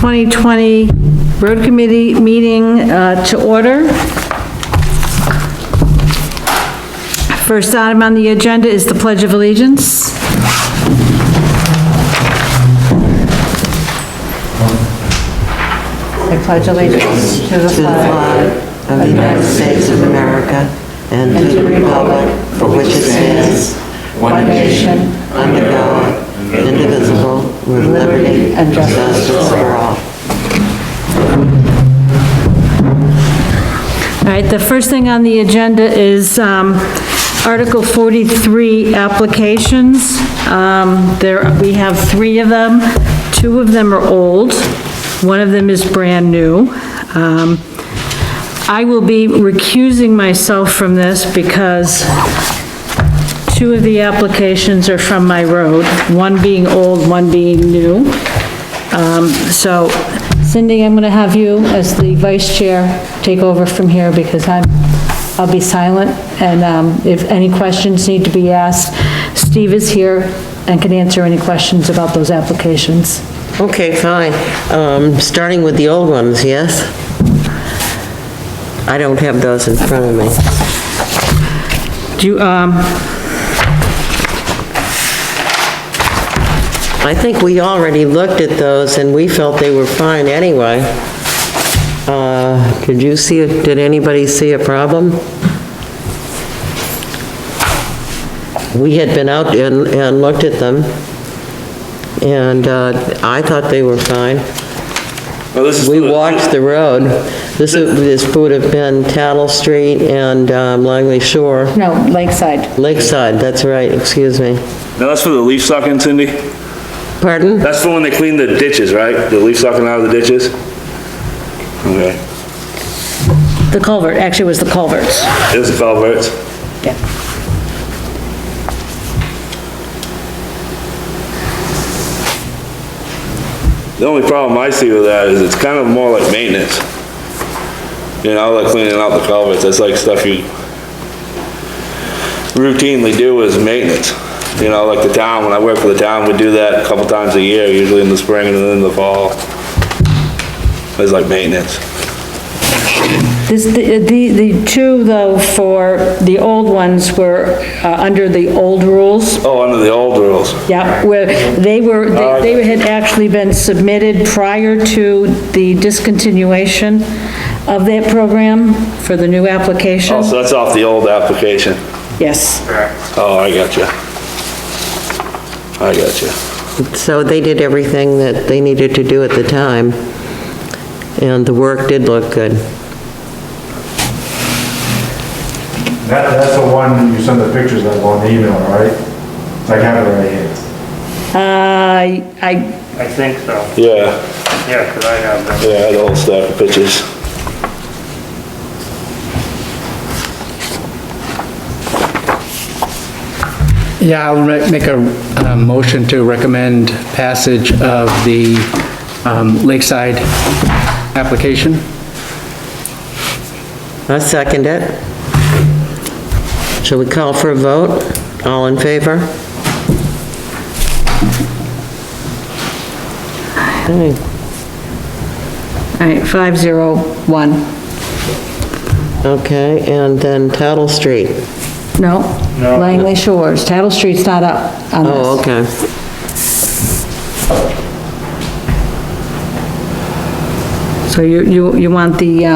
2020 Road Committee meeting to order. First item on the agenda is the Pledge of Allegiance. I pledge allegiance to the flag of the United States of America and to the republic for which it stands, one nation, under God, indivisible, with liberty and justice for all. All right, the first thing on the agenda is Article 43 applications. We have 3 of them. 2 of them are old. 1 of them is brand new. I will be recusing myself from this because 2 of the applications are from my road, 1 being old, 1 being new. So Cindy, I'm gonna have you as the vice chair take over from here because I'll be silent, and if any questions need to be asked, Steve is here and can answer any questions about those applications. Okay, fine. Starting with the old ones, yes? I don't have those in front of me. Do you, I think we already looked at those and we felt they were fine anyway. Did anybody see a problem? We had been out and looked at them, and I thought they were fine. Well, this is We for the- walked the road. This would have been Tattle Street and Langley Shore. no, Lakeside. Lakeside, that's right, excuse me. No, that's for the leaf sucking, Cindy? Pardon? That's for when they clean the ditches, right? The leaf sucking out of the ditches? Okay. The culvert, actually it was the culverts. There's the culverts. Yeah. The only problem I see with that is it's kind of more like maintenance. You know, like cleaning out the culverts, that's like stuff you routinely do as maintenance. You know, like the town, when I work for the town, we do that a couple times a year, usually in the spring and then in the fall. It's like maintenance. The 2 though, for the old ones were under the old rules. Oh, under the old rules. Yeah, where they had actually been submitted prior to the discontinuation of that program for the new application. Oh, so that's off the old application. Yes. Oh, I got you. I got you. So they did everything that they needed to do at the time, and the work did look good. That's the one you sent the pictures of on the email, right? I have it right here. I think so. Yeah, Yeah, 'cause I have them. yeah, the whole stack of pictures. Yeah, I'll make a motion to recommend passage of the Lakeside application. I second it. Shall we call for a vote? All in favor? Okay. All right, 501. Okay, and then Tattle Street. No, Langley Shores. Tattle Street's not up on this. Oh, okay. So you want the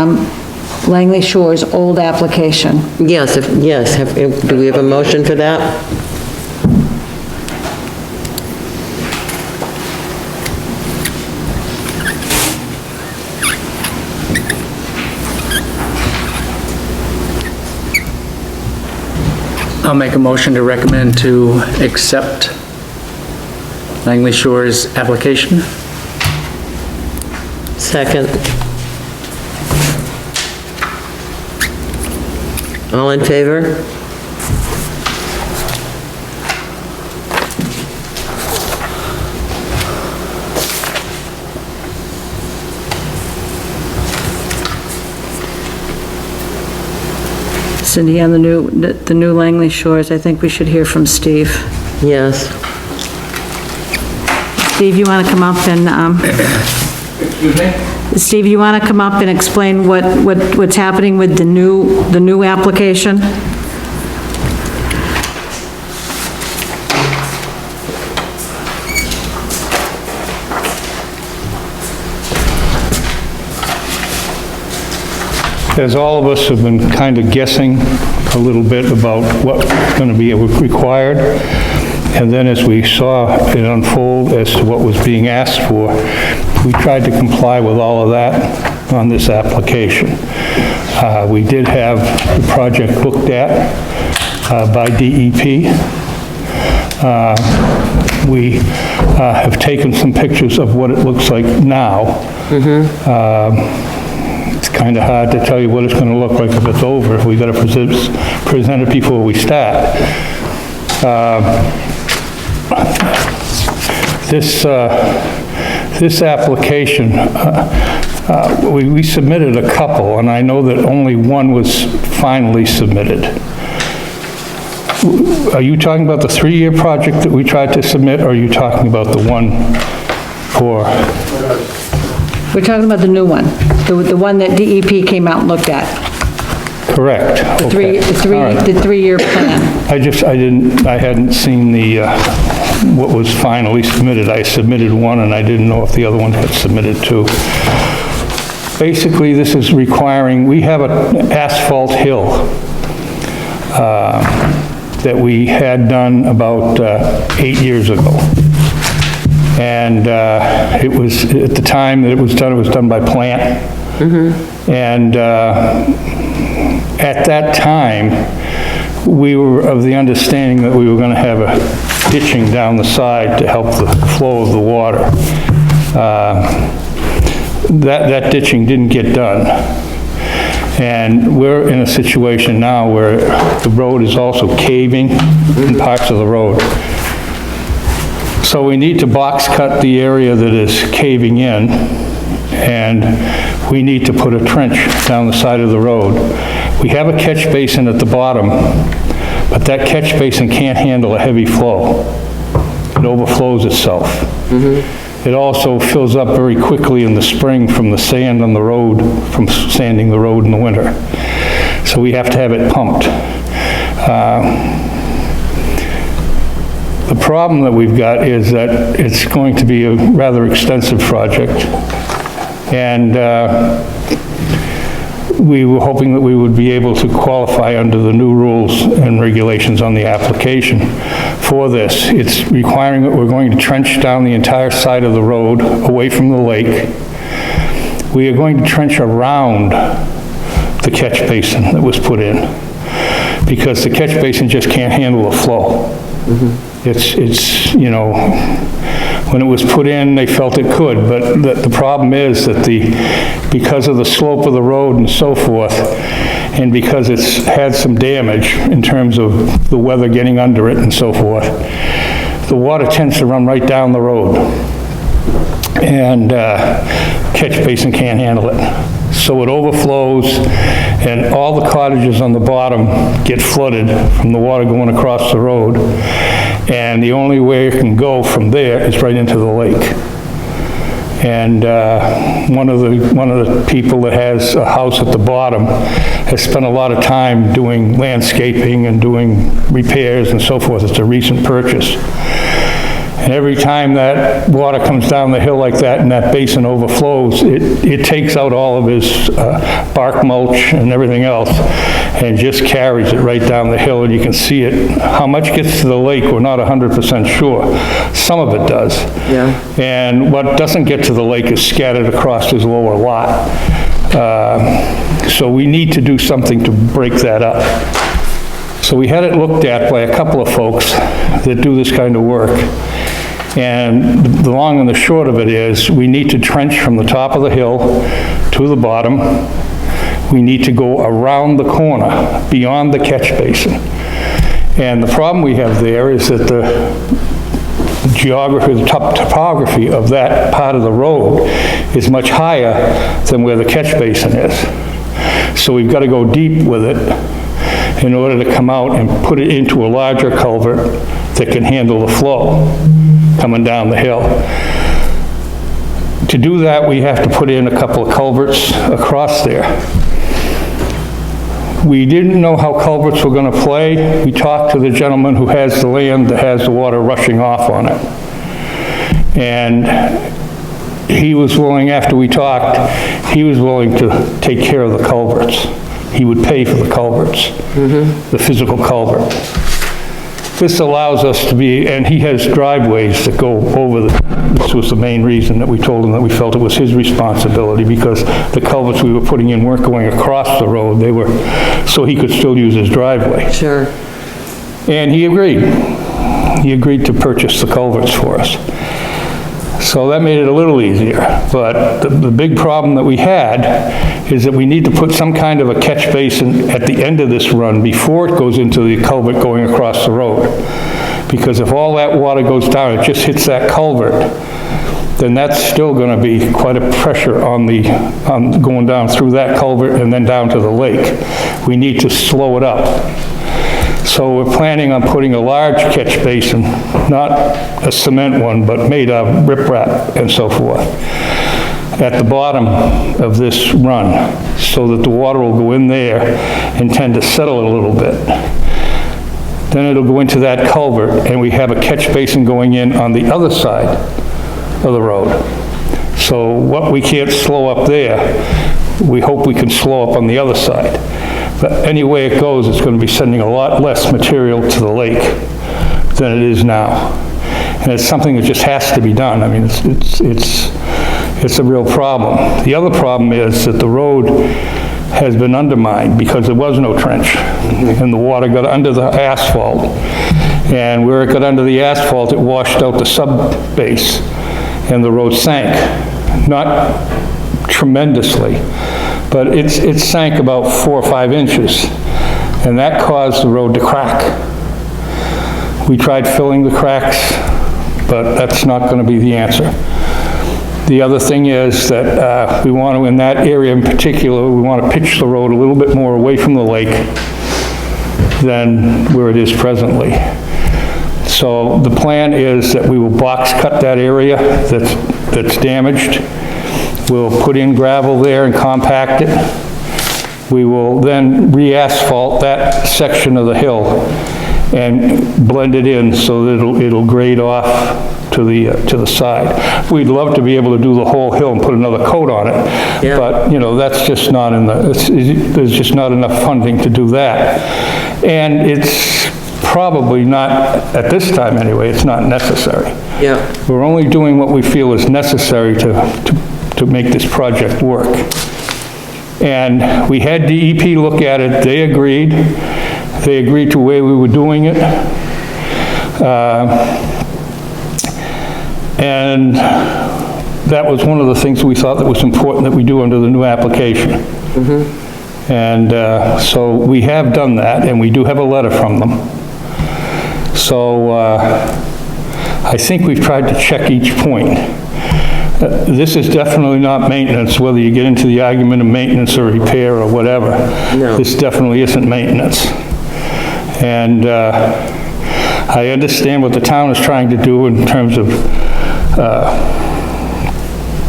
Langley Shores old application? Yes, do we have a motion for that? I'll make a motion to recommend to accept Langley Shores application. Second. All in favor? Cindy, on the new Langley Shores, I think we should hear from Steve. Yes. Steve, you want to come up and, Excuse me? Steve, you want to come up and explain what's happening with the new application? As all of us have been kind of guessing a little bit about what's going to be required, and then as we saw it unfold as to what was being asked for, we tried to comply with all of that on this application. We did have the project looked at by DEP. We have taken some pictures of what it looks like now. It's kind of hard to tell you what it's going to look like if it's over. We got to present it before we start. This application, we submitted a couple, and I know that only one was finally submitted. Are you talking about the 3-year project that we tried to submit, or are you talking about the one for? We're talking about the new one, the one that DEP came out and looked at. Correct. Okay. All right. The 3-year plan. I hadn't seen the, what was finally submitted. I submitted one, and I didn't know if the other one had submitted too. Basically, this is requiring, we have an asphalt hill that we had done about 8 years ago. And it was, at the time that it was done by plant. And at that time, we were of the understanding that we were going to have a ditching down the side to help the flow of the water. That ditching didn't get done. And we're in a situation now where the road is also caving in parts of the road. So we need to box cut the area that is caving in, and we need to put a trench down the side of the road. We have a catch basin at the bottom, but that catch basin can't handle a heavy flow. It overflows itself. It also fills up very quickly in the spring from the sand on the road, from sanding the road in the winter. So we have to have it pumped. The problem that we've got is that it's going to be a rather extensive project, and we were hoping that we would be able to qualify under the new rules and regulations on the application for this. It's requiring that we're going to trench down the entire side of the road away from the lake. We are going to trench around the catch basin that was put in, because the catch basin just can't handle the flow. It's, you know, when it was put in, they felt it could, but the problem is that because of the slope of the road and so forth, and because it's had some damage in terms of the weather getting under it and so forth, the water tends to run right down the road, and catch basin can't handle it. So it overflows, and all the cottages on the bottom get flooded from the water going across the road, and the only way it can go from there is right into the lake. And one of the people that has a house at the bottom has spent a lot of time doing landscaping and doing repairs and so forth. It's a recent purchase. And every time that water comes down the hill like that and that basin overflows, it takes out all of his bark mulch and everything else and just carries it right down the hill, and you can see it. How much gets to the lake, we're not 100% sure. Some of it does. Yeah. And what doesn't get to the lake is scattered across his lower lot. So we need to do something to break that up. So we had it looked at by a couple of folks that do this kind of work. And the long and the short of it is, we need to trench from the top of the hill to the bottom. We need to go around the corner, beyond the catch basin. And the problem we have there is that the geography, the topography of that part of the road is much higher than where the catch basin is. So we've got to go deep with it in order to come out and put it into a larger culvert that can handle the flow coming down the hill. To do that, we have to put in a couple of culverts across there. We didn't know how culverts were gonna play. We talked to the gentleman who has the land that has the water rushing off on it. And he was willing, after we talked, he was willing to take care of the culverts. He would pay for the culverts, the physical culvert. This allows us to be, and he has driveways that go over this was the main reason that we told him that we felt it was his responsibility, because the culverts we were putting in weren't going across the road, they were, so he could still use his driveway. Sure. And he agreed. He agreed to purchase the culverts for us. So that made it a little easier, but the big problem that we had is that we need to put some kind of a catch basin at the end of this run before it goes into the culvert going across the road. Because if all that water goes down, it just hits that culvert, then that's still gonna be quite a pressure on going down through that culvert and then down to the lake. We need to slow it up. So we're planning on putting a large catch basin, not a cement one, but made of riprap and so forth, at the bottom of this run, so that the water will go in there and tend to settle a little bit. Then it'll go into that culvert, and we have a catch basin going in on the other side of the road. So what we can't slow up there, we hope we can slow up on the other side. But any way it goes, it's going to be sending a lot less material to the lake than it is now. And it's something that just has to be done. I mean, it's a real problem. The other problem is that the road has been undermined because there was no trench. And the water got under the asphalt. And where it got under the asphalt, it washed out the sub-base and the road sank. Not tremendously, but it sank about 4 or 5 inches, and that caused the road to crack. We tried filling the cracks, but that's not going to be the answer. The other thing is that we want to, in that area in particular, we want to pitch the road a little bit more away from the lake than where it is presently. So the plan is that we will box cut that area that's damaged. We'll put in gravel there and compact it. We will then re-asphalt that section of the hill and blend it in so that it'll grade off to the side. We'd love to be able to do the whole hill and put another coat on it, Yeah. but, you know, that's just not there's just not enough funding to do that. And it's probably not, at this time anyway, it's not necessary. Yeah. We're only doing what we feel is necessary to make this project work. And we had DEP look at it, they agreed. They agreed to the way we were doing it. And that was one of the things we thought that was important that we do under the new application. And so we have done that, and we do have a letter from them. So I think we've tried to check each point. This is definitely not maintenance, whether you get into the argument of maintenance or repair or whatever. No. This definitely isn't maintenance. And I understand what the town is trying to do in terms of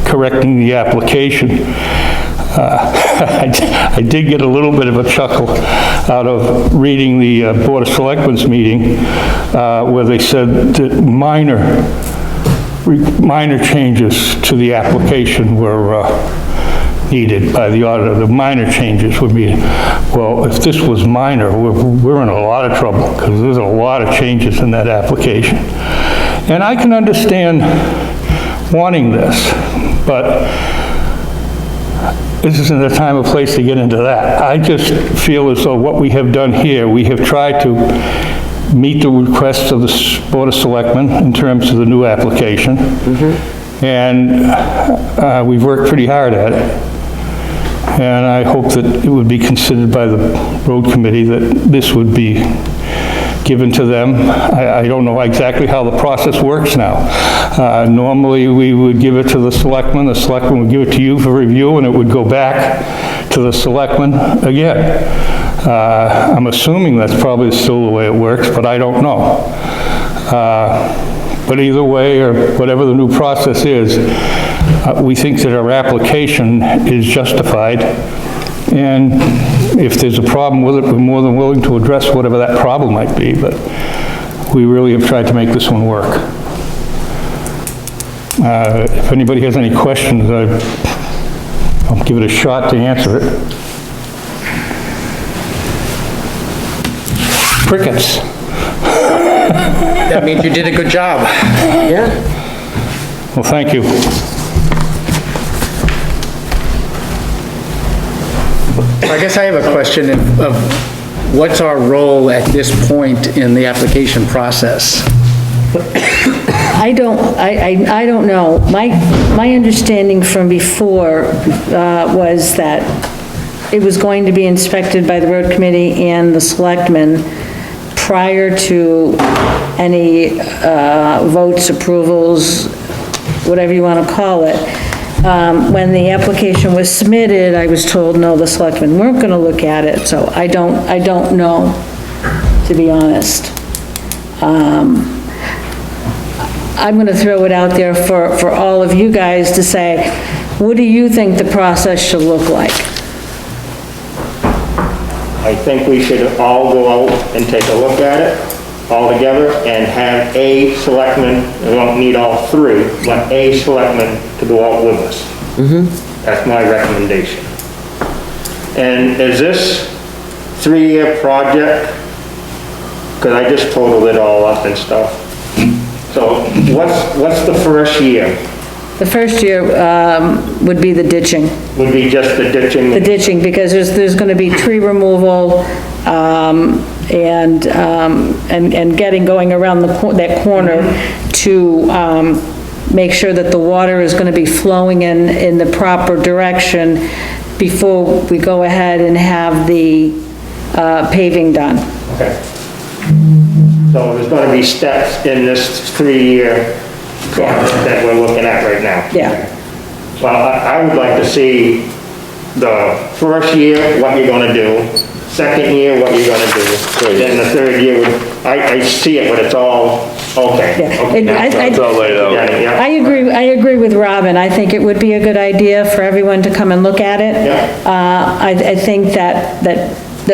correcting the application. I did get a little bit of a chuckle out of reading the Board of Selectmen's meeting where they said that minor changes to the application were needed by the auditor. The minor changes would be, well, if this was minor, we're in a lot of trouble because there's a lot of changes in that application. And I can understand wanting this, but this isn't the time or place to get into that. I just feel as though what we have done here, we have tried to meet the requests of the Board of Selectmen in terms of the new application. And we've worked pretty hard at it. And I hope that it would be considered by the road committee that this would be given to them. I don't know exactly how the process works now. Normally, we would give it to the selectmen would give it to you for review, and it would go back to the selectmen again. I'm assuming that's probably still the way it works, but I don't know. But either way, or whatever the new process is, we think that our application is justified. And if there's a problem with it, we're more than willing to address whatever that problem might be, but we really have tried to make this one work. If anybody has any questions, I'll give it a shot to answer it. Crickets. That means you did a good job. Yeah. Well, thank you. I guess I have a question of what's our role at this point in the application process? I don't know. My understanding from before was that it was going to be inspected by the road committee and the selectmen prior to any votes, approvals, whatever you want to call it. When the application was submitted, I was told, no, the selectmen weren't going to look at it, so I don't know, to be honest. I'm going to throw it out there for all of you guys to say, what do you think the process should look like? I think we should all go out and take a look at it all together and have a selectman, we don't need all three, but a selectman to go out with us. That's my recommendation. And is this 3-year project? Because I just totaled it all up and stuff. So what's the first year? The first year would be the ditching. Would be just the ditching? The ditching, because there's going to be tree removal, and going around that corner to make sure that the water is going to be flowing in the proper direction before we go ahead and have the paving done. Okay. So there's going to be steps in this 3-year project that we're looking at right now? Yeah. Well, I would like to see the first year, what you're gonna do, second year, what you're gonna do, then the third year, I see it, but it's all, okay. Yeah. Okay, And I- It's all laid out. yeah. I agree with Robin. I think it would be a good idea for everyone to come and look at it. Yeah. I think that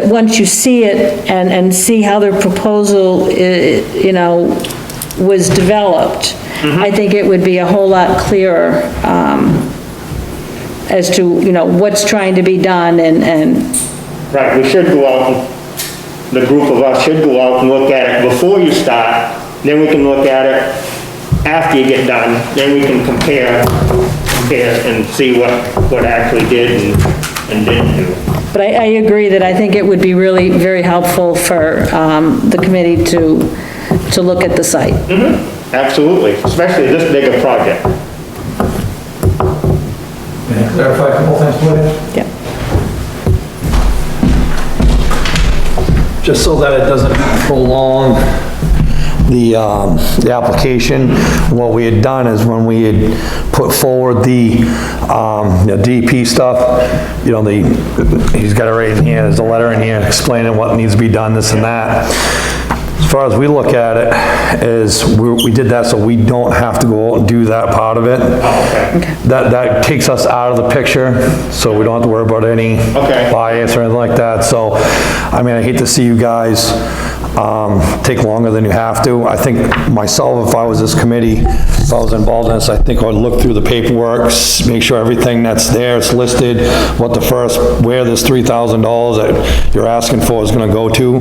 once you see it and see how their proposal, was developed, I think it would be a whole lot clearer, as to, what's trying to be done and, Right, we should go out, the group of us should go out and look at it before you start, then we can look at it after you get done, then we can compare and see what actually did and didn't do. but I agree that I think it would be really very helpful for, the committee to look at the site. Absolutely, especially this big a project. Can I clarify a couple things, please? Yeah. Just so that it doesn't prolong the application, what we had done is when we had put forward the DEP stuff, he's got it right in here, there's a letter in here explaining what needs to be done, this and that. As far as we look at it, is we did that so we don't have to go out and do that part of it. That takes us out of the picture, so we don't have to worry about any bias or anything like that. So, I mean, I hate to see you guys take longer than you have to. I think myself, if I was this committee, if I was involved in this, I think I'd look through the paperwork, make sure everything that's there, it's listed, where this $3,000 that you're asking for is gonna go to.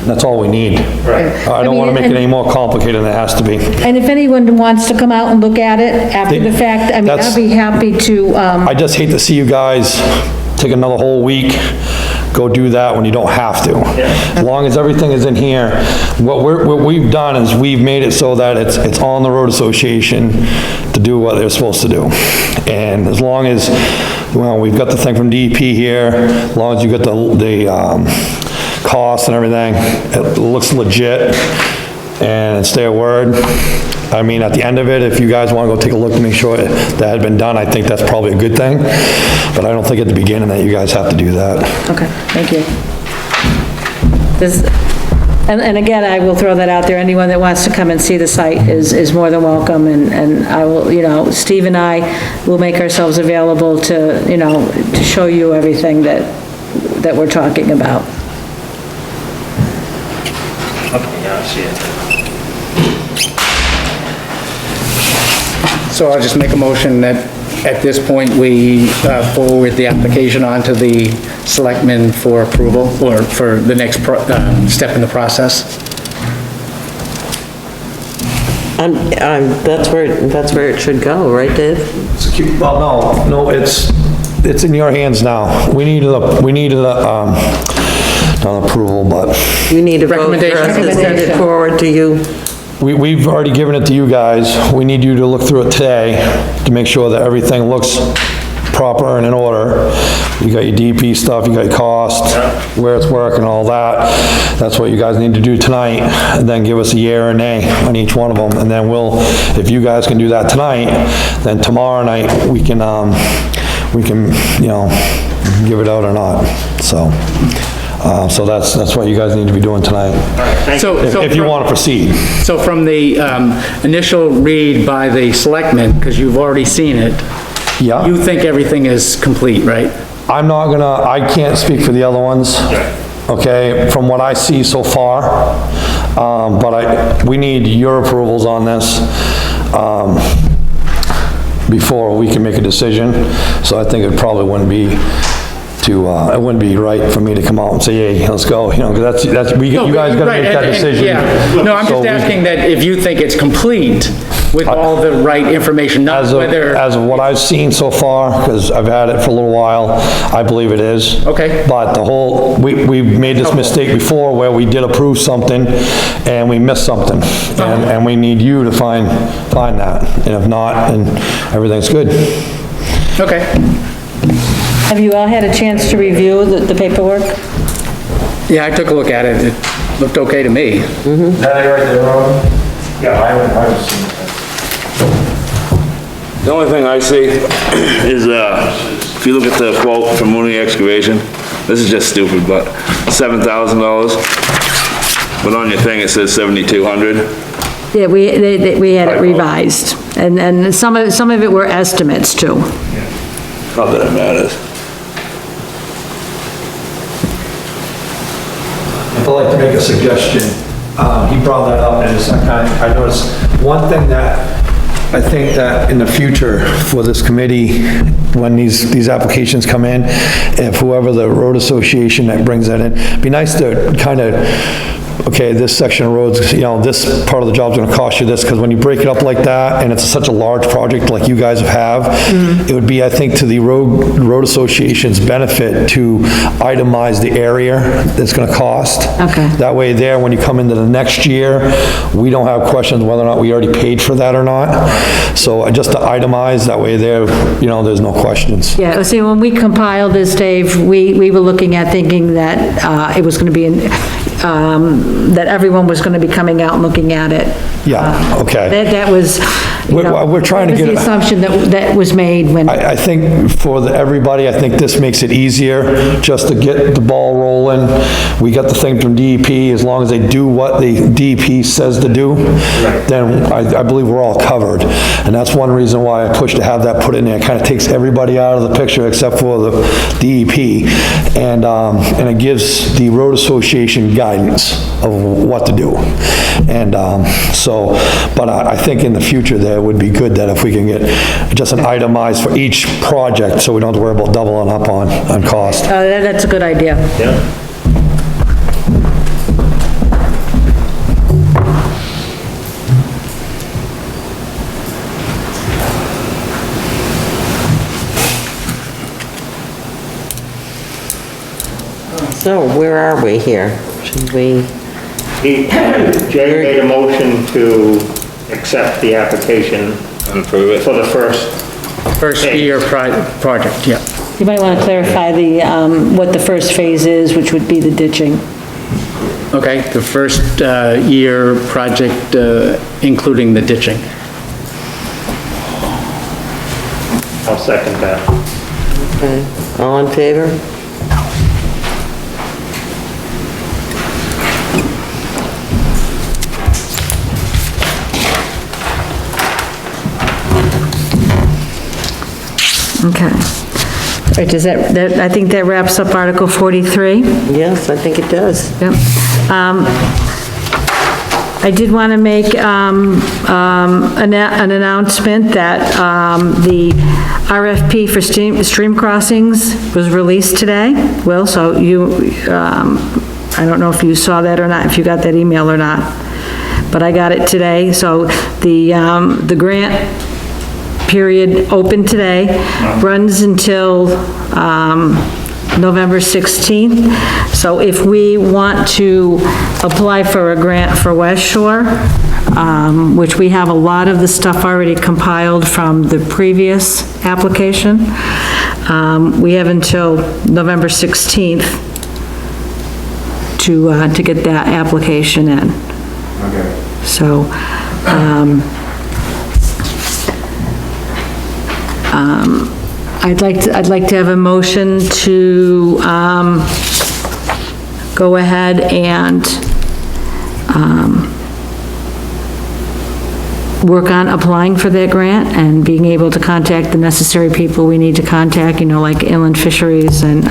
That's all we need. I don't wanna make it any more complicated than it has to be. And if anyone wants to come out and look at it after the fact, I mean, I'd be happy to, I just hate to see you guys take another whole week, go do that when you don't have to. As long as everything is in here, what we've done is we've made it so that it's on the road association to do what they're supposed to do. And as long as, well, we've got the thing from DEP here, as long as you got the cost and everything, it looks legit and it's their word. I mean, at the end of it, if you guys want to go take a look to make sure that had been done, I think that's probably a good thing. But I don't think at the beginning that you guys have to do that. okay, thank you. And again, I will throw that out there, anyone that wants to come and see the site is more than welcome, and I will, Steve and I will make ourselves available to, to show you everything that we're talking about. Okay, yeah, I see it. So I'll just make a motion that at this point, we forward the application on to the selectmen for approval, or for the next step in the process. That's where it should go, right, Dave? Well, no, it's in your hands now. We need not approval, but You need a vote for us to send it Recommendation. forward to you. we've already given it to you guys. We need you to look through it today to make sure that everything looks proper and in order. You got your DP stuff, you got your cost, where it's working, all that. That's what you guys need to do tonight, and then give us a yea or nay on each one of them, and then if you guys can do that tonight, then tomorrow night, we can, give it out or not, so. So that's what you guys need to be doing tonight, So if you from- want to proceed. So from the initial read by the selectmen, because you've already seen it, Yeah. you think everything is complete, right? I can't speak for the other ones, okay, from what I see so far, but we need your approvals on this, before we can make a decision, so I think it probably wouldn't be it wouldn't be right for me to come out and say, hey, let's go, 'cause you guys gotta Right, make that and- decision. yeah. No, I'm So just we- asking that if you think it's complete with all the right information, not As of whether, what I've seen so far, because I've had it for a little while, I believe it is. Okay. But we made this mistake before where we did approve something and we missed something. And we need you to find that. And if not, then everything's good. okay. Have you all had a chance to review the paperwork? Yeah, I took a look at it, it looked okay to me. Is that it right there, Ron? Yeah, I haven't seen it. The only thing I see is, if you look at the quote from Mooney Excavation, this is just stupid, but $7,000. But on your thing, it says 7,200. Yeah, we had it revised, and some of it were estimates too. Not that it matters. I'd like to make a suggestion. He brought that up, and I noticed one thing that I think that in the future for this committee, when these applications come in, if whoever the road association that brings that in, it'd be nice to kind of, okay, this section of roads, this part of the job's gonna cost you this, because when you break it up like that, and it's such a large project like you guys have, it would be, I think, to the road association's benefit to itemize the area that's gonna cost. Okay. That way there, when you come into the next year, we don't have questions whether or not we already paid for that or not. So just to itemize, that way there, there's no questions. Yeah, see, when we compiled this, Dave, we were looking at thinking that it was gonna be, that everyone was gonna be coming out and looking at it. Yeah, okay. That was, We're trying to that was get the it. assumption that was made when, I think for everybody, I think this makes it easier just to get the ball rolling. We got the thing from DEP, as long as they do what the DEP says to do, then I believe we're all covered. And that's one reason why I pushed to have that put in there. It kind of takes everybody out of the picture except for the DEP. And it gives the road association guidance of what to do. And but I think in the future there would be good that if we can get just an itemized for each project, so we don't have to worry about doubling up on cost. that's a good idea. Yeah. So where are we here? Should we, Jay made a motion to accept the application And approve it. for the first, First year project, yeah. You might want to clarify what the first phase is, which would be the ditching. Okay, the first year project, including the ditching. I'll second that. okay, all in favor? Okay. All right, does I think that wraps up Article 43. Yes, I think it does. Yep. I did want to make an announcement that the RFP for stream crossings was released today. Will, so you, I don't know if you saw that or not, if you got that email or not, but I got it today. So the grant period opened today, runs until November 16th. So if we want to apply for a grant for West Shore, which we have a lot of the stuff already compiled from the previous application, we have until November 16th to get that application in. Okay. So, I'd like to have a motion to, go ahead and, work on applying for that grant and being able to contact the necessary people we need to contact, you know, like inland fisheries and,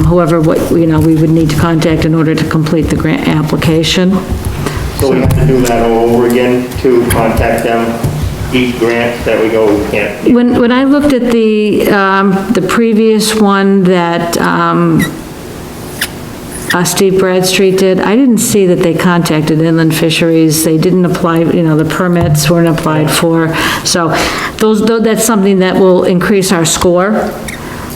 whoever, we would need to contact in order to complete the grant application. So we have to do that all over again to contact them, each grant that we go, we can't. When I looked at the previous one that, Steve Bradstreet did, I didn't see that they contacted inland fisheries. They didn't apply, the permits weren't applied for. So that's something that will increase our score.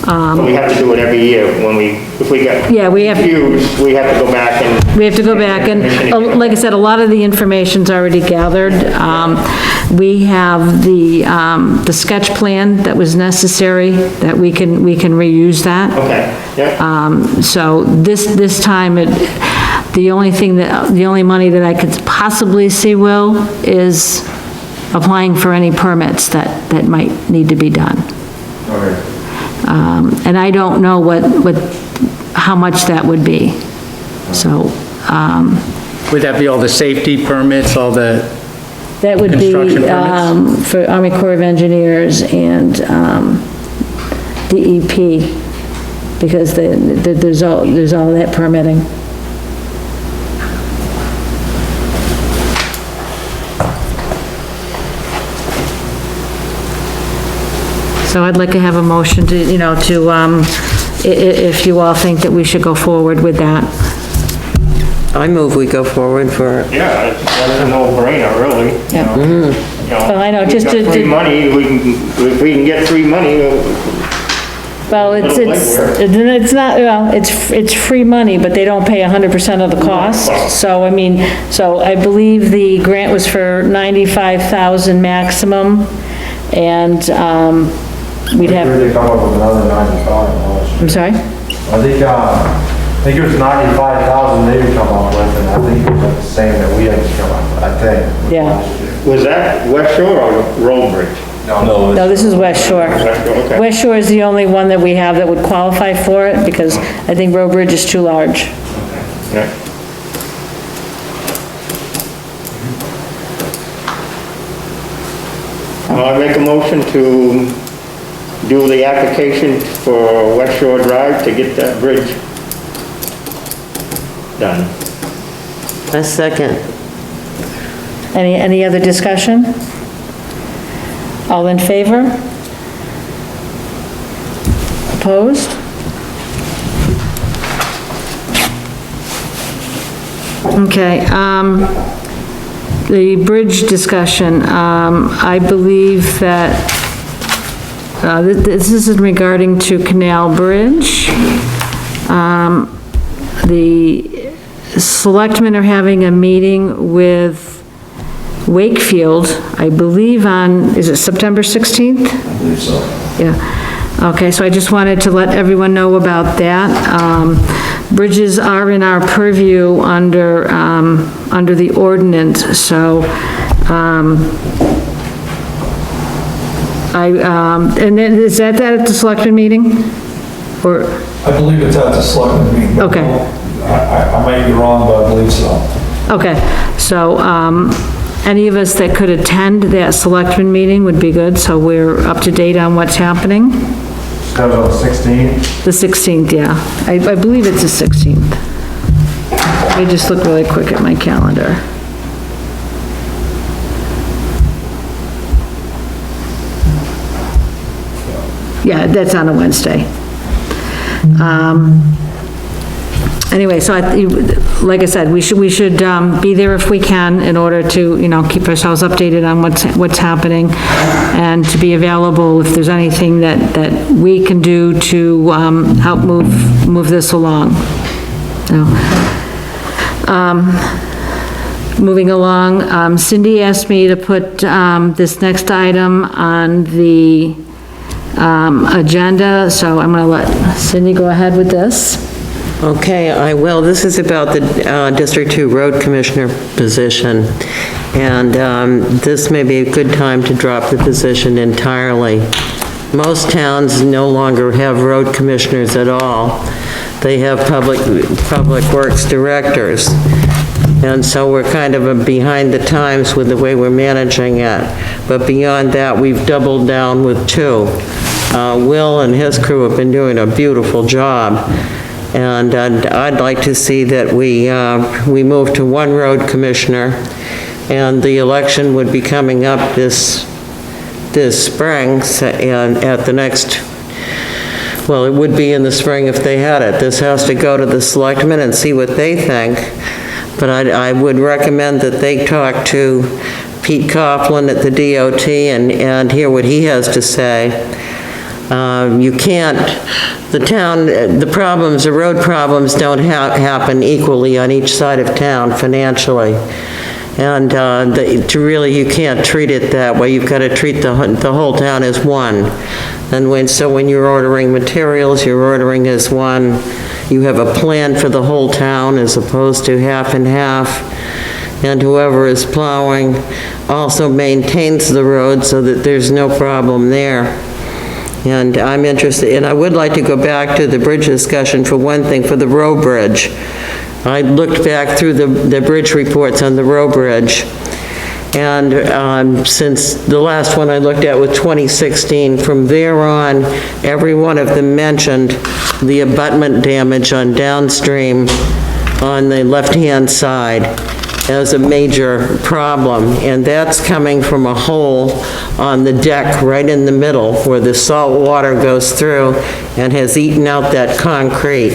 So we have to do it every year when if we get Yeah, we have- confused, we have to go back and. We have to go back and, like I said, a lot of the information's already gathered. We have the sketch plan that was necessary, that we can reuse that. Okay, yeah. So this time, the only money that I could possibly see, Will, is applying for any permits that might need to be done. Okay. And I don't know how much that would be. So, Would that be all the safety permits, all the, that would be, Construction permits? for Army Corps of Engineers and, DEP, because there's all that permitting. So I'd like to have a motion to, if you all think that we should go forward with that. I move we go forward for, Yeah, that's a no-brainer, really. Yeah. Well, I know, We've just got to- free money, if we can get free money, Well, it's not, well, it's free money, but they don't pay 100% of the cost. So, so I believe the grant was for 95,000 maximum, and, we'd Maybe have, they come up with another 95. I'm sorry? I think it was 95,000 they would come up with, and I think it was the same that we had to come up with, I think. Yeah. was that West Shore or Road Bridge? No. No, this is West Shore. West Shore, okay. West Shore is the only one that we have that would qualify for it, because I think Row Bridge is too large. Yeah. I make a motion to do the application for West Shore Drive to get that bridge done. a second. Any other discussion? All in favor? Opposed? Okay, the bridge discussion, I believe that, this is regarding to Canal Bridge. The selectmen are having a meeting with Wakefield, I believe on, is it September 16th? I believe so. Yeah, okay, so I just wanted to let everyone know about that. Bridges are in our purview under the ordinance, so, and then, is that at the selectmen meeting? Or, I believe it's at the selectmen meeting. but Okay. I might be wrong, but I believe so. okay, so, any of us that could attend that selectmen meeting would be good, so we're up to date on what's happening. Schedule of 16. The 16th, yeah. I believe it's the 16th. Let me just look really quick at my calendar. Yeah, that's on a Wednesday. Anyway, so like I said, we should be there if we can in order to, you know, keep ourselves updated on what's happening and to be available if there's anything that we can do to help move this along. So, moving along, Cindy asked me to put this next item on the agenda, so I'm gonna let Cindy go ahead with this. Okay, I will. This is about the District 2 Road Commissioner position. And this may be a good time to drop the position entirely. Most towns no longer have road commissioners at all. They have public works directors. And so we're kind of behind the times with the way we're managing it. But beyond that, we've doubled down with 2. Will and his crew have been doing a beautiful job. And I'd like to see that we move to 1 road commissioner, and the election would be coming up this spring, and at the next, well, it would be in the spring if they had it. This has to go to the selectmen and see what they think, but I would recommend that they talk to Pete Coughlin at the DOT and hear what he has to say. You can't, the problems, the road problems don't happen equally on each side of town financially. And you can't treat it that way. You've got to treat the whole town as one. And so when you're ordering materials, you're ordering as one. You have a plan for the whole town as opposed to half and half. And whoever is plowing also maintains the road so that there's no problem there. And I'm interested, and I would like to go back to the bridge discussion for one thing, for the Row Bridge. I looked back through the bridge reports on the Row Bridge, and since the last one I looked at was 2016, from there on, every one of them mentioned the abutment damage on downstream on the left-hand side as a major problem, and that's coming from a hole on the deck right in the middle where the salt water goes through and has eaten out that concrete.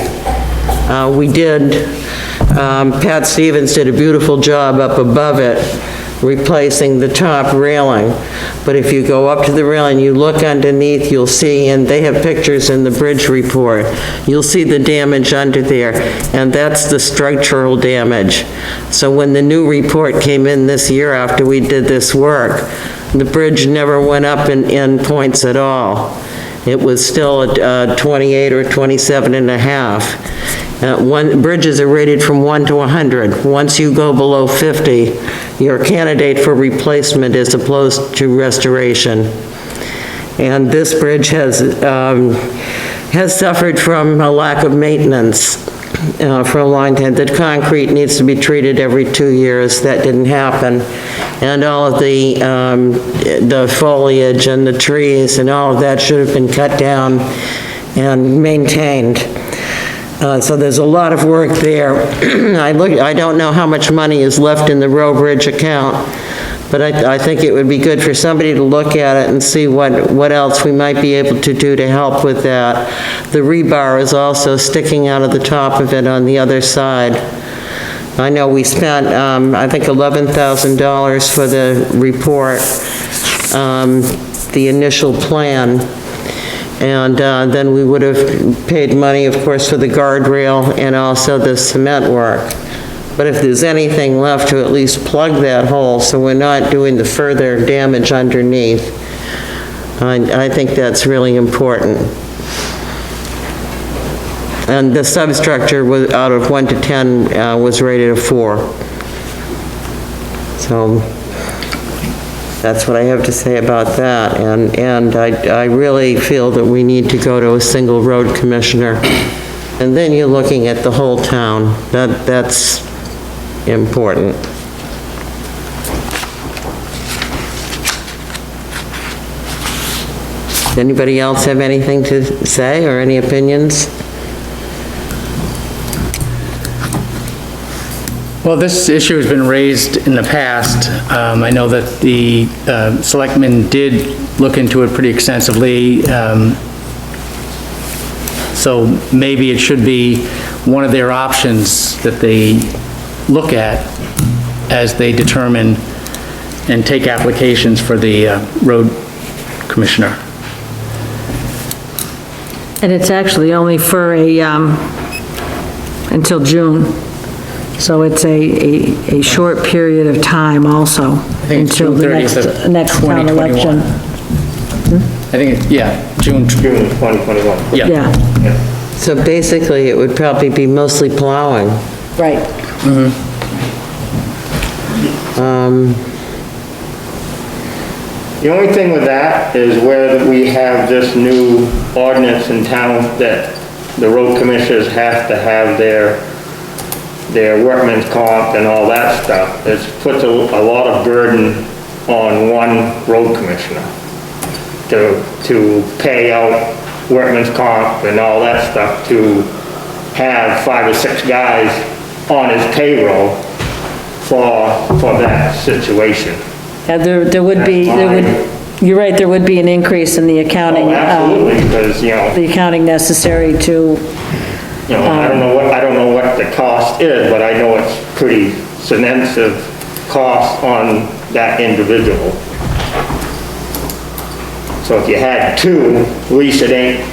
Pat Stevens did a beautiful job up above it, replacing the top railing. But if you go up to the railing, you look underneath, you'll see, and they have pictures in the bridge report, you'll see the damage under there, and that's the structural damage. So when the new report came in this year after we did this work, the bridge never went up in points at all. It was still at 28 or 27 and a half. Bridges are rated from 1 to 100. Once you go below 50, you're a candidate for replacement as opposed to restoration. And this bridge has suffered from a lack of maintenance for a long time. The concrete needs to be treated every 2 years. That didn't happen. And all of the foliage and the trees and all of that should have been cut down and maintained. So there's a lot of work there. I don't know how much money is left in the Row Bridge account, but I think it would be good for somebody to look at it and see what else we might be able to do to help with that. The rebar is also sticking out of the top of it on the other side. I know we spent, I think $11,000 for the report, the initial plan. And then we would have paid money, of course, for the guardrail and also the cement work. But if there's anything left, to at least plug that hole so we're not doing the further damage underneath. I think that's really important. And the substructure was, out of 1 to 10, was rated a 4. So that's what I have to say about that. And I really feel that we need to go to a single road commissioner. And then you're looking at the whole town. That's important. Anybody else have anything to say or any opinions? Well, this issue has been raised in the past. I know that the selectmen did look into it pretty extensively. So maybe it should be one of their options that they look at as they determine and take applications for the road commissioner. And it's actually only for until June. So it's a short period of time also. think it's until June the 30th of next town 2021. election. I think, June, June 2021. yeah. Yeah, So basically, it would probably be mostly plowing. right. The only thing with that is where we have this new ordinance in town that the road commissioners have to have their workman's comp and all that stuff. It puts a lot of burden on one road commissioner to pay out workman's comp and all that stuff, to have 5 or 6 guys on his payroll for that situation. Yeah, there would be, you're right, there would be an increase in the accounting. Oh, absolutely, because, The accounting necessary to, I don't know what the cost is, but I know it's pretty substantive cost on that individual. So if you had 2, at least it ain't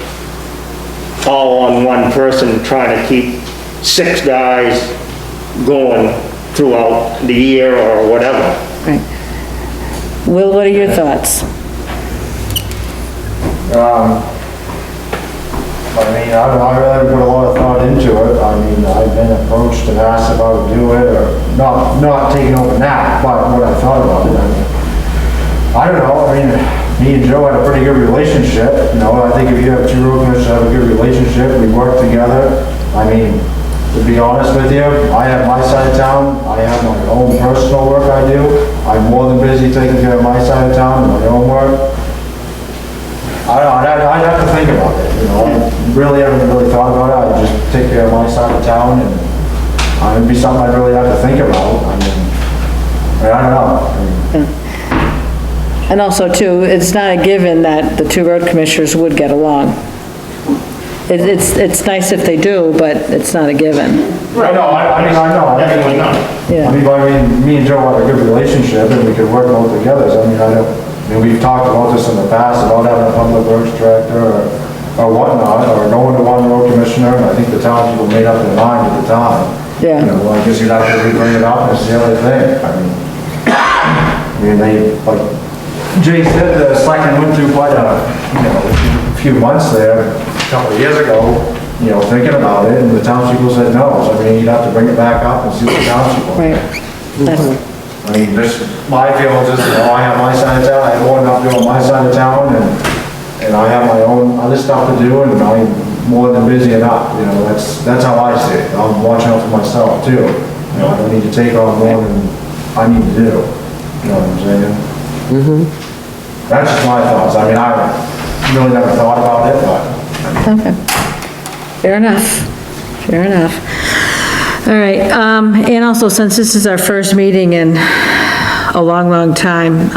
all on one person trying to keep 6 guys going throughout the year or whatever. right. Will, what are your thoughts? I mean, I really haven't put a lot of thought into it. I mean, I've been approached and asked if I would do it, or not taking over now, but what I thought about it. I mean, I don't know, I mean, me and Joe had a pretty good relationship, you know, I think if you have 2 road commissioners that have a good relationship, we work together. I mean, to be honest with you, I have my side of town, I have my own personal work I do. I'm more than busy taking care of my side of town and my own work. I don't know, I'd have to think about it, you know, I really haven't really thought about it, I just take care of my side of town, and it'd be something I'd really have to think about. I mean, I don't know. I mean, And also too, it's not a given that the 2 road commissioners would get along. It's nice if they do, but it's not a given. I know, I know. Definitely not. Yeah. Me and Joe have a good relationship, and we could work both together, so we've talked about this in the past, about having a public works director, or whatnot, or going to one road commissioner, and I think the townspeople made up their mind at the time. Yeah. You know, well, I guess you'd have to bring it up, and it's the other thing, I mean, they, like Jay said, the selectmen went through quite a few months there, a couple of years ago, thinking about it, and the townspeople said no, so I mean, you'd have to bring it back up and see what the townspeople. Right. That's- I mean, this, my feelings is, I have my side of town, I have more enough to do on my side of town, and I have my own other stuff to do, and I'm more than busy enough, that's how I see it. I'm watching out for myself too. I don't need to take on more than I need to do, you know what I'm saying? That's just my thoughts, I mean, I really never thought about it, but. Okay. Fair enough. Fair enough. All right, and also, since this is our first meeting in a long, long time,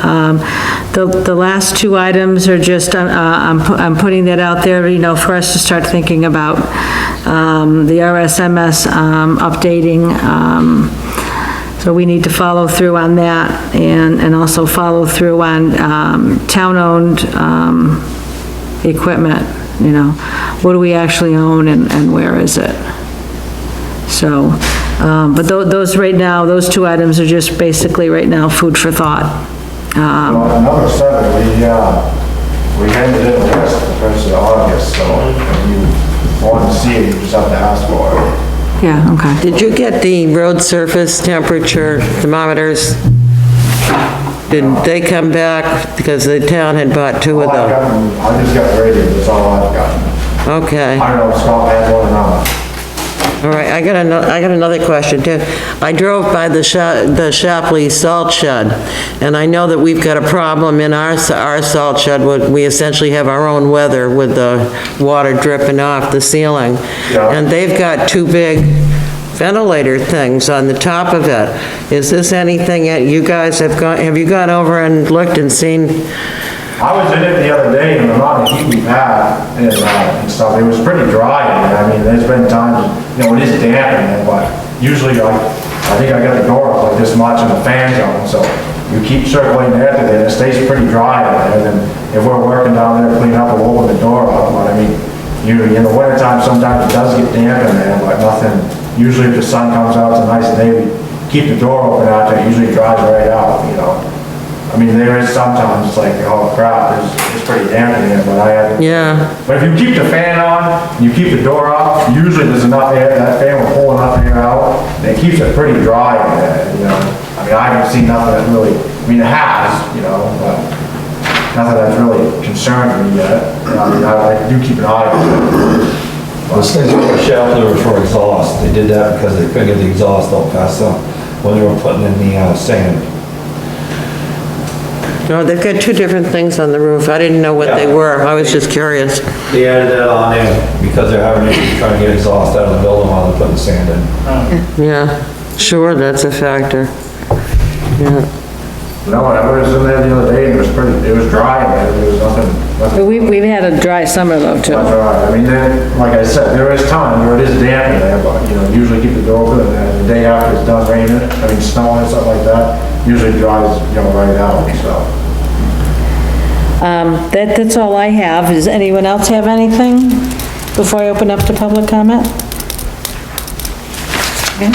the last 2 items are just, I'm putting that out there, for us to start thinking about, the RSMS, updating, so we need to follow through on that, and also follow through on, town-owned, equipment, what do we actually own and where is it? So, but those right now, those 2 items are just basically right now food for thought. Well, number 7, we handed in the list the 1st of August, so if you want to see it, you just have to ask for it. Yeah, okay. Did you get the road surface temperature thermometers? Did they come back, because the town had bought 2 of All I've them? gotten, I just got radio, that's all I've gotten. Okay, I don't know if Scott had one or not. All right, I got another question too. I drove by the Shapley salt shed, and I know that we've got a problem in our salt shed. We essentially have our own weather with the water dripping off the ceiling. Yeah. And they've got two big ventilator things on the top of it. Is this anything that you guys have you gone over and looked and seen? I was in it the other day, and the amount of heat we've had and stuff, it was pretty dry. I mean, there's been times, you know, it is damp in there, but usually I think I got the door up like this much and the fan's on, so you keep circulating air through there, it stays pretty dry in there. And then if we're working down there cleaning up, we'll open the door up, but I mean, usually in the wintertime, sometimes it does get damp in there, but nothing. Usually if the sun comes out, it's a nice day, we keep the door open out there, it usually dries right out, you know. I mean, there is sometimes, it's like, oh crap, it's pretty damp in here, but I haven't. Yeah. But if you keep the fan on, and you keep the door up, usually there's enough air, that fan will pull enough air out, and it keeps it pretty dry in there, you know. I mean, I haven't seen nothing that really, I mean, it has, you know, but nothing that's really concerned me yet. I mean, I do keep an eye on it. Those things were Shapley were for exhaust. They did that because they couldn't get the exhaust out past them when they were putting in the sand. No, they've got two different things on the roof. I didn't know what they were. I was just curious. They added that on in because they're having issues trying to get exhaust out of the building while they're putting sand in. Yeah, sure, that's a factor. Yeah. No, I was in there the other day, and it was dry in there, there was nothing. We've had a dry summer though, too. That's all right. I mean, then, like I said, there is time where it is damp in there, but, you know, usually keep the door open, and then the day after it's done raining, I mean, snowing and stuff like that, usually dries, you know, right out, so. That's all I have. Does anyone else have anything before I open up to public comment? Okay.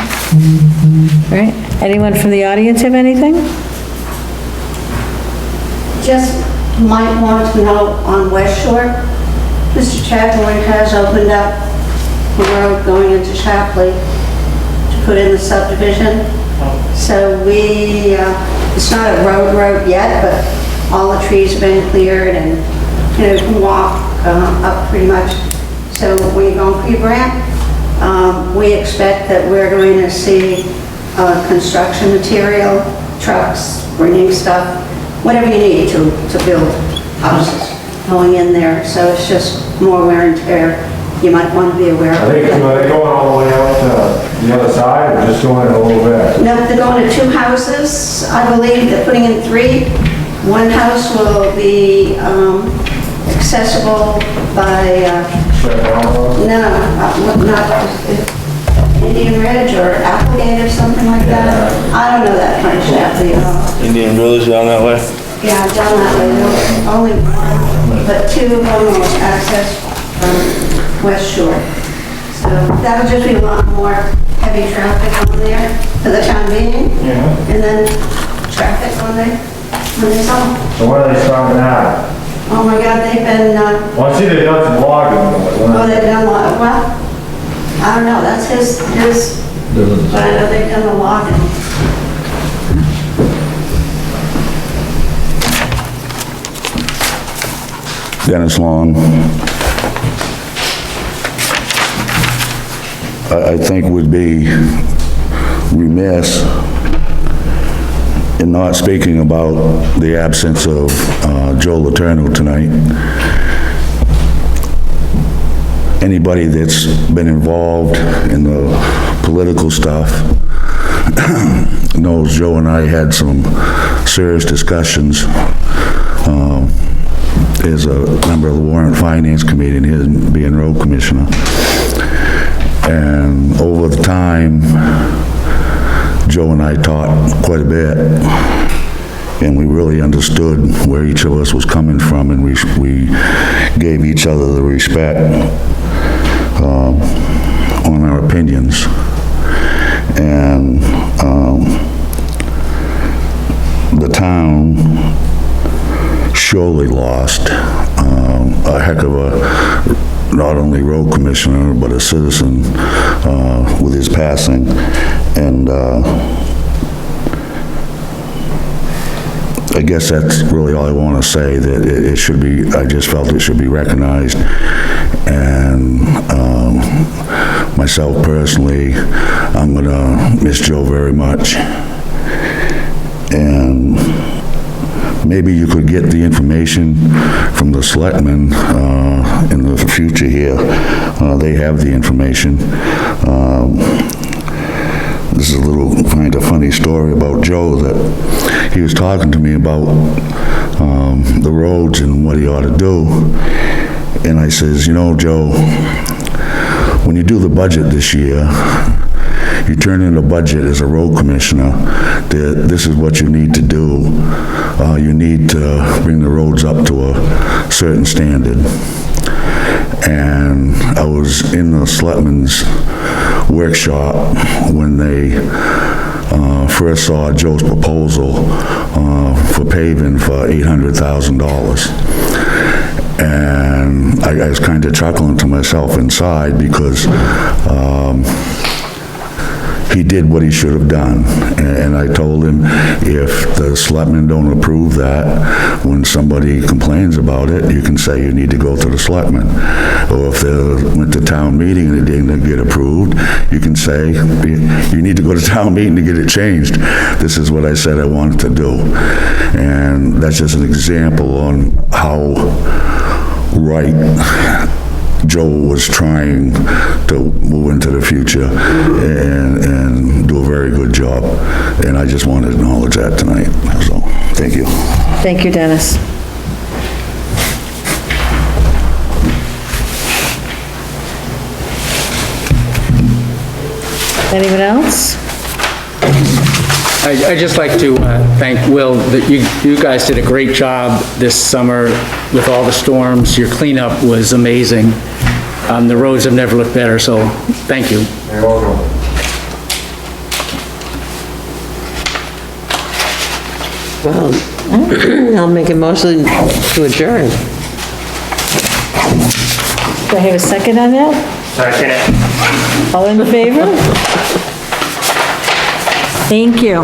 All right. Anyone from the audience have anything? Just might want to know on West Shore, Mr. Chadbourne has opened up the road going into Shapley to put in the subdivision. So it's not a road yet, but all the trees have been cleared and, you know, you can walk up pretty much. So when you go for your ramp, we expect that we're going to see construction material, trucks, bringing stuff, whatever you need to build houses going in there. So it's just more wear and tear. You might want to be aware of Are they going all the way out to the other side, or just going a little bit? No, they're going to two houses, I believe. They're putting in three. One house will be accessible by, not Indian Ridge or Applegate or something like that. I don't know that part of Shapley at all. Indian Village down that way? Yeah, down that way, only one, but two of them will access from West Shore. So that'll just be a lot more heavy traffic on there for the time being. Yeah. And then traffic on there when they sell. So when are they starting that? Oh my God, they've been, Well, I see they've done some logging, oh, they've done a lot, well, I don't know, that's his, but I know they've done a logging. Dennis Long. I think would be remiss in not speaking about the absence of Joe Letourneau tonight. Anybody that's been involved in the political stuff knows Joe and I had some serious discussions as a member of the Warrant Finance Committee and his being road commissioner. And over the time, Joe and I talked quite a bit, and we really understood where each of us was coming from, and we gave each other the respect on our opinions. And the town surely lost a heck of a, not only road commissioner, but a citizen with his passing. And I guess that's really all I want to say, that it should be, I just felt it should be recognized. And my myself personally, I'm gonna miss Joe very much. And maybe you could get the information from the selectmen in the future here. They have the information. This is a little kind of funny story about Joe, that he was talking to me about the roads and what he ought to do. And I says, you know, Joe, when you do the budget this year, you turn in a budget as a road commissioner, that this is what you need to do. You need to bring the roads up to a certain standard. And I was in the selectmen's workshop when they first saw Joe's proposal for paving for $800,000. And I was kind of chuckling to myself inside because he did what he should have done. And I told him, if the selectmen don't approve that, when somebody complains about it, you can say you need to go to the selectmen. Or if they went to town meeting and it didn't get approved, you can say, you need to go to town meeting to get it changed. This is what I said I wanted to do. And that's just an example on how right Joe was trying to move into the future and do a very good job. And I just want to acknowledge that tonight. So, thank you. Thank you, Dennis. Anyone else? I'd just like to thank Will, that you guys did a great job this summer with all the storms. Your cleanup was amazing. The roads have never looked better, so thank you. You're welcome. Well, I'll make a motion to adjourn. Do I have a second on that? Second it. All in favor? Thank you.